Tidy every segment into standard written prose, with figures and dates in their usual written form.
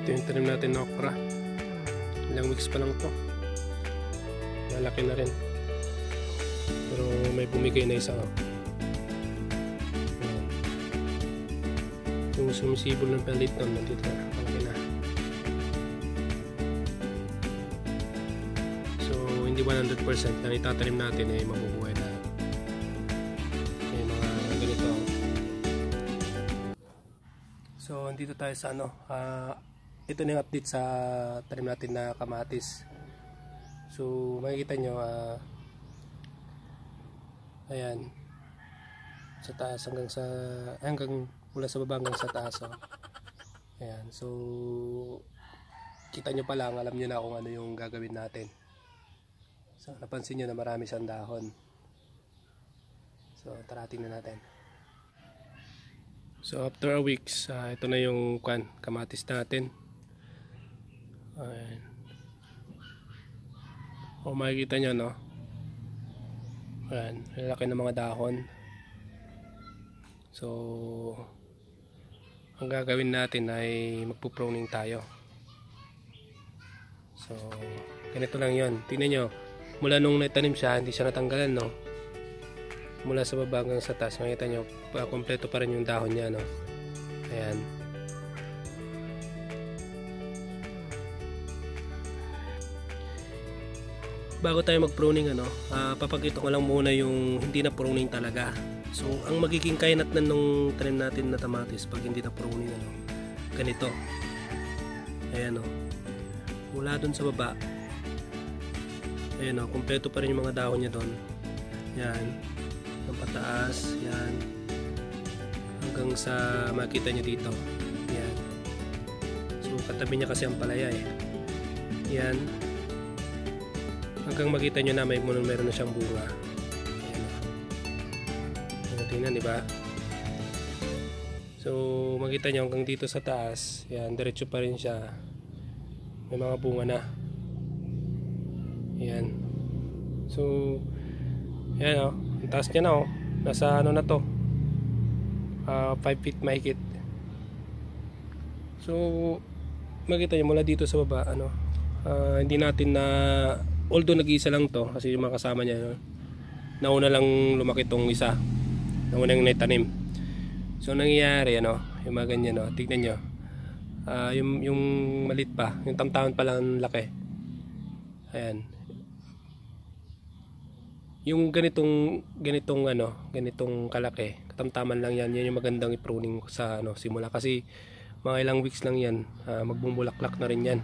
Ito yung tanim natin na okra. Ilang weeks pa lang to. Malaki na rin. Pero may bumigay na isa. Yung sumisibol ng palit nun, nandito na. Malaki na. So, hindi 100% na itatanim natin ay mabubuhay na. May mga ganito. So, dito tayo sa ano. Ito na yung update sa tanim natin na kamatis. So, makikita nyo, ayan, sa taas hanggang mula sa baba hanggang sa taas. Ayan, so, kita nyo pa lang, alam nyo na kung ano yung gagawin natin. So, napansin nyo na marami siyang dahon. So, tara tingnan natin. So, after a weeks, ito na yung kamatis natin. Ayan. O makikita nyo, no? Ayan, lalaki ng mga dahon. So, ang gagawin natin ay magpo-pruning tayo. So, ganito lang yon. Tingnan nyo, mula nung naitanim siya, hindi siya natanggalan, no? Mula sa baba hanggang sa taas, makikita nyo, kompleto pa rin yung dahon niya, no? Ayan. Bago tayo mag-pruning, papakita ko lang muna yung hindi na pruning talaga. So, ang magiging kainatnan nung tanim natin na kamatis pag hindi na pruning, ganito. Ayan, mula dun sa baba. Ayan, kompleto pa rin yung mga dahon niya doon. Yan. Ang pataas, yan. Hanggang sa makita nyo dito. Yan. So, katabi niya kasi ang palaya Yan. Hanggang makita nyo na meron na siyang bunga. Ayan. Tingnan, diba? So, makita nyo hanggang dito sa taas. Yan, diretso pa rin siya. May mga bunga na. Yan. So, yan ang taas niya na nasa na to. 5 feet mahigit. So, makita nyo mula dito sa baba, hindi natin na, although nag-iisa lang to kasi yung mga kasama niya nauna lang lumaki tong isa, nauna yung naitanim. So nangyayari yung mga ganyan, tignan nyo, yung malit pa, yung tamtaman pa lang laki. Ayan, yung ganitong kalaki, katamtaman lang yan yung magandang i-pruning sa simula, kasi mga ilang weeks lang yan, magbubulaklak na rin yan.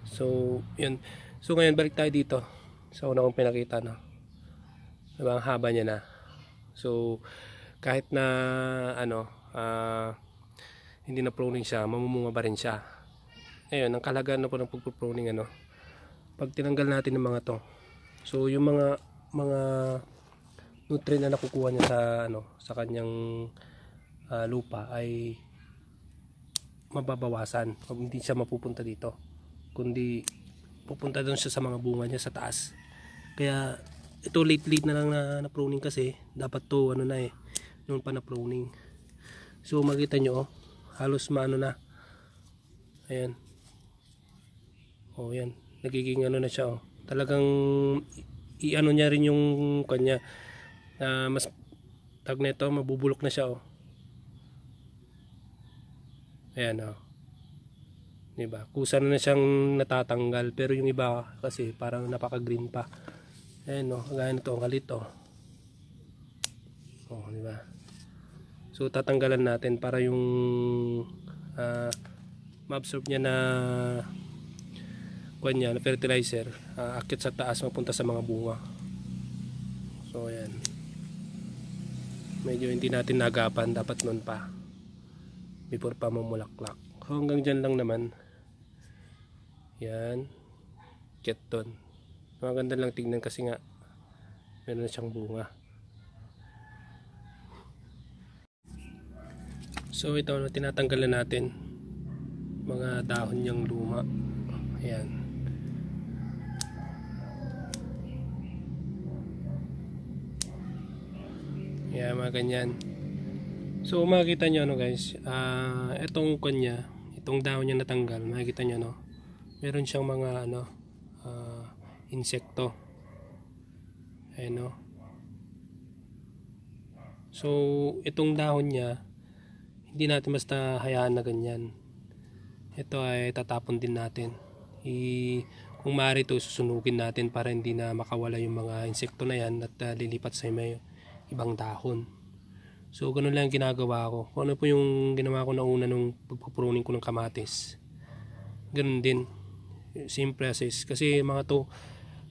So yun. So ngayon balik tayo dito sa una kong pinakita, diba, ang haba niya na. So kahit na hindi na pruning siya, mamumunga pa rin siya. Ayun, ang kahalagaan na po ng pagpo-pruning, pag tinanggal natin ng mga to, so yung mga nutrient na nakukuha niya sa kanyang lupa ay mababawasan. Hindi siya mapupunta dito, kundi pupunta doon siya sa mga bunga niya sa taas. Kaya ito late na lang na pruning, kasi dapat to noon pa na pruning. So makita nyo, halos na. Ayan. Yan, nagiging na siya. Talagang niya rin yung kanya, mas tag nito, mabubulok na siya. Ayan, diba? Kusa na siyang natatanggal, pero yung iba kasi parang napaka-green pa. Ayan, gaya nito, ang kalit, diba? So tatanggalan natin para yung ma-absorb niya na na fertilizer, akit sa taas, mapunta sa mga bunga. So ayan, medyo hindi natin nagapan, dapat nun pa, before pa mamulaklak. Hanggang dyan lang naman. Yan, keton. Maganda lang tingnan kasi nga meron na siyang bunga. So ito, tinatanggalan natin mga dahon niyang luma. Ayan. Yan, mga ganyan. So makikita nyo guys, itong kanya, itong dahon niya natanggal, makikita nyo, no, meron siyang mga ano, insekto. Ayan, no. So itong dahon niya hindi natin basta hayaan na ganyan. Ito ay tatapon din natin. Kung maaari ito susunugin natin para hindi na makawala yung mga insekto na yan at lilipat sa may ibang dahon. So ganun lang ginagawa ko. Kung ano po yung ginawa ko na una nung pagpupruning ko ng kamatis, ganun din, simple as is. Kasi mga to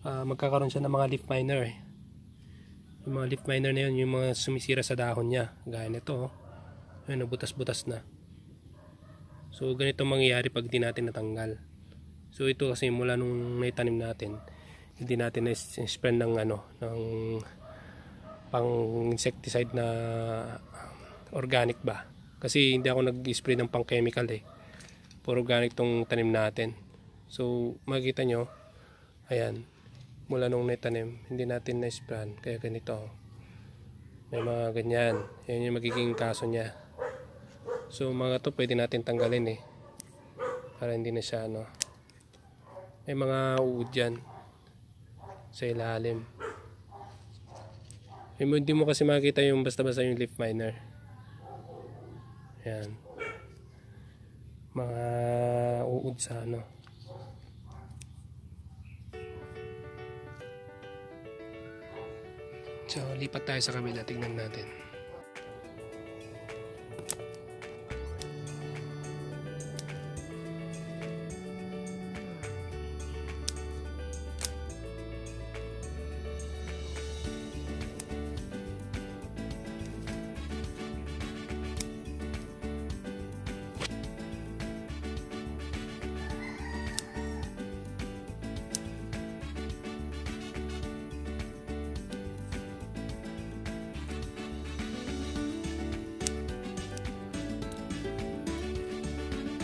magkakaroon siya ng mga leaf miner eh. Yung mga leaf miner na yun, yung mga sumisira sa dahon niya, gaya nito, ayun, butas-butas na. So ganito mangyayari pag di natin natanggal. So ito kasi mula nung naitanim natin, hindi natin na-spray ng ano, ng pang insecticide na organic ba. Kasi hindi ako nag-spray ng pang chemical eh. Puro organic tong tanim natin. So makikita nyo, ayan, mula nung naitanim, hindi natin na-sprayan. Kaya ganito, may mga ganyan. Yan yung magiging kaso niya. So mga to pwede natin tanggalin eh, para hindi na siya ano. May mga uod dyan sa ilalim. Hindi mo kasi makita yung basta-basta yung leaf miner. Yan, mga uod sa ano. So lipat tayo sa kabila, tingnan natin.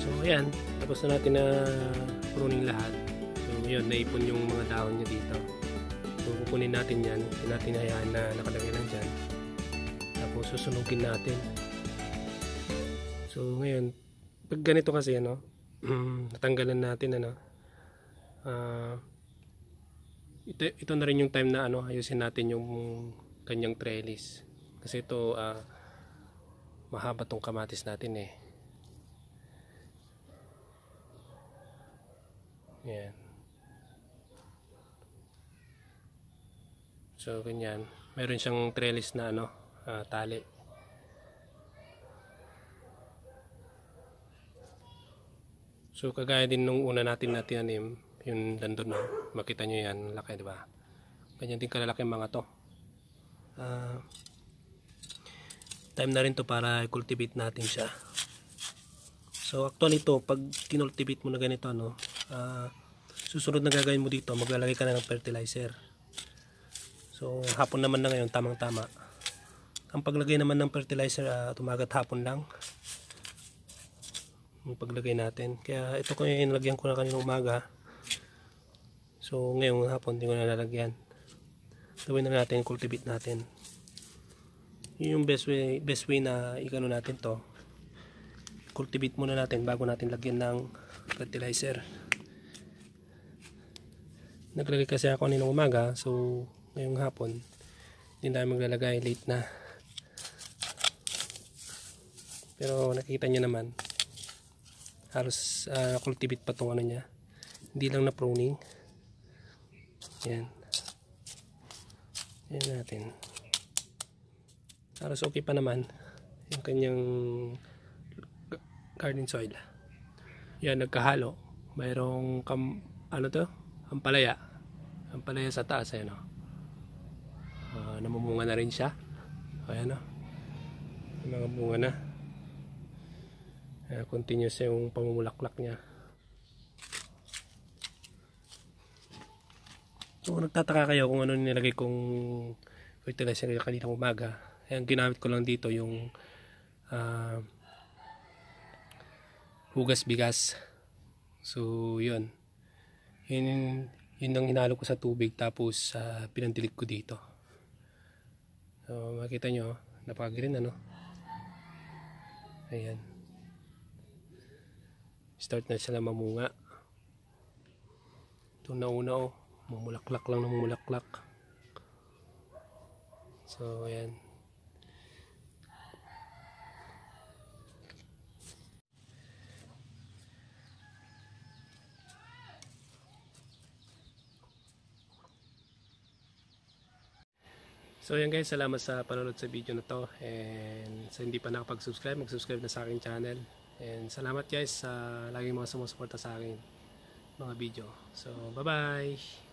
So ayan, tapos na natin na pruning lahat. So yun, naipon yung mga dahon niya dito. So kukunin natin yan, hindi natin hayaan na nakalagay lang dyan. Tapos susunugin natin. So ngayon, pag ganito kasi ano, natanggalan natin ano, ito na rin yung time na ano, ayusin natin yung kanyang trellis. Kasi ito mahaba tong kamatis natin eh. Yan. So ganyan, meron siyang trellis na ano, tali. So kagaya din nung una natin na tinanim, yung dandun, no? Makita nyo yan, laki, diba? Ganyan din kalalaki mga to. Time na rin to para cultivate natin siya. So actually ito, pag kinultivate mo na ganito, no, susunod na gagawin mo dito, maglalagay ka na ng fertilizer. So hapon naman na ngayon, tamang tama. Ang paglagay naman ng fertilizer, tumagat hapon lang yung paglagay natin. Kaya ito ko yung nilagyan ko na kanina umaga. So ngayong hapon hindi ko na lalagyan. Gawin na natin, cultivate natin. Yun yung best way na ikano natin to. Cultivate muna natin bago natin lagyan ng fertilizer. Naglagay kasi ako kanina umaga, so ngayong hapon hindi na maglalagay, late na. Pero nakikita nyo naman, halos cultivate pa itong ano niya, hindi lang na pruning. Yan, yan natin, halos okay pa naman yung kanyang garden soil. Yan, nagkahalo, mayroong ano to, ampalaya sa taas, ayan, namumunga na rin siya, ayan, may mga bunga na. Continuous yung pamumulaklak niya. So kung nagtataka kayo kung ano nilagay kong fertilizer kanina umaga, ayan, ginamit ko lang dito yung hugas bigas. So yun ang hinalo ko sa tubig, tapos pinandilig ko dito. So makita nyo, napaka-green ano. Ayan. Start na sila mamunga. Ito nauna oh, mamulaklak lang ng mamulaklak. So ayan. So ayan guys, salamat sa panonood sa video na to, and sa hindi pa nakapag-subscribe, mag-subscribe na sa aking channel, and salamat guys sa laging mga sumusuporta sa akin mga video. So bye bye.